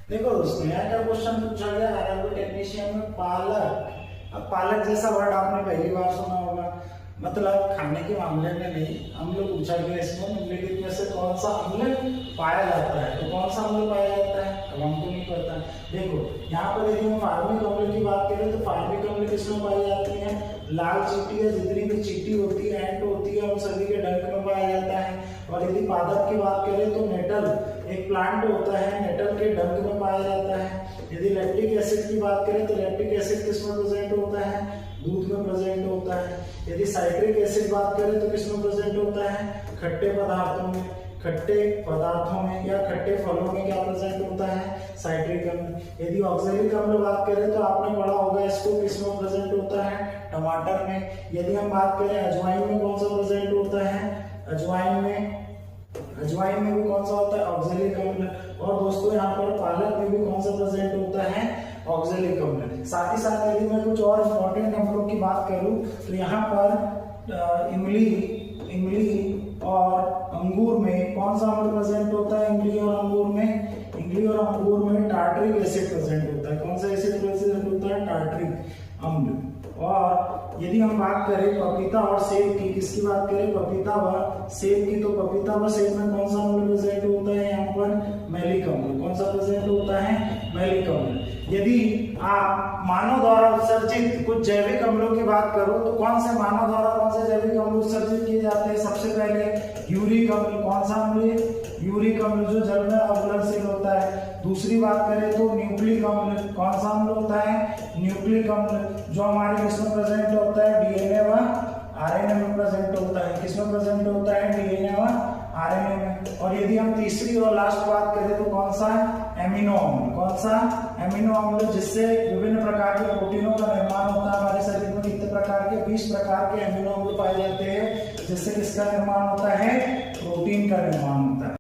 देखो दोस्तों, यहाँ का क्वेश्चन पूछा गया अरेबिक टेक्नीशियन में पालक। अब पालक जैसा वर्ड आपने पहली बार सुना होगा, मतलब खाने के मामले में नहीं। अम्ल पूछा गया इसमें, निम्नलिखित में से कौन सा अम्ल पाया जाता है, तो कौन सा अम्ल पाया जाता है, अब हमको नहीं पता। देखो यहाँ पर यदि हम फार्मिक अम्ल की बात करें तो फार्मिक अम्ल किसमें पाई जाती है, लाल चींटी या जितनी भी चींटी होती है, एंट होती है, उन सभी के डंक में पाया जाता है। और यदि पादप की बात करें तो नेटल एक प्लांट होता है, नेटल के डंक में पाया जाता है। यदि लैक्टिक एसिड की बात करें तो लैक्टिक एसिड किसमें प्रेजेंट होता है, दूध में प्रेजेंट होता है। यदि साइट्रिक एसिड बात करें तो किसमें प्रेजेंट होता है, खट्टे पदार्थों में। खट्टे पदार्थों में या खट्टे फलों में क्या प्रेजेंट होता है, साइट्रिक अम्ल। यदि ऑक्सैलिक अम्ल बात करें तो आपने पढ़ा होगा इसको, किसमें प्रेजेंट होता है, टमाटर में। यदि हम बात करें अजवाइन में कौन सा प्रेजेंट होता है, अजवाइन में भी कौन सा होता है, ऑक्सैलिक अम्ल। और दोस्तों यहाँ पर पालक में भी कौन सा प्रेजेंट होता है, ऑक्सैलिक अम्ल। साथ ही साथ यदि मैं कुछ और इंपॉर्टेंट अम्लों की बात करूं तो यहाँ पर इमली और अंगूर में कौन सा अम्ल प्रेजेंट होता है, इमली और अंगूर में टार्टरिक एसिड प्रेजेंट होता है। कौन सा एसिड प्रेजेंट होता है, टार्टरिक अम्ल। और यदि हम बात करें पपीता और सेब की, किसकी बात करें, पपीता व सेब की, तो पपीता व सेब में कौन सा अम्ल प्रेजेंट होता है, यहाँ पर मैलिक अम्ल। कौन सा प्रेजेंट होता है, मैलिक अम्ल। यदि आप मानव द्वारा उत्सर्जित कुछ जैविक अम्लों की बात करो तो कौन से मानव द्वारा कौन से जैविक अम्ल उत्सर्जित किए जाते हैं, सबसे पहले यूरिक अम्ल। कौन सा अम्ल, यूरिक अम्ल, जो जल में अघुलनशील होता है। दूसरी बात करें तो न्यूक्लिक अम्ल। कौन सा अम्ल होता है, न्यूक्लिक अम्ल, जो हमारे किसमें प्रेजेंट होता है, डीएनए व आरएनए में प्रेजेंट होता है। किसमें प्रेजेंट होता है, डीएनए व आरएनए में। और यदि हम तीसरी और लास्ट बात करें तो कौन सा, एमिनो अम्ल। कौन सा, एमिनो अम्ल, जिससे विभिन्न प्रकार के प्रोटीनों का निर्माण होता है। हमारे शरीर में कितने प्रकार के, 20 प्रकार के एमिनो अम्ल पाए जाते हैं, जिससे किसका निर्माण होता है, प्रोटीन का निर्माण होता है।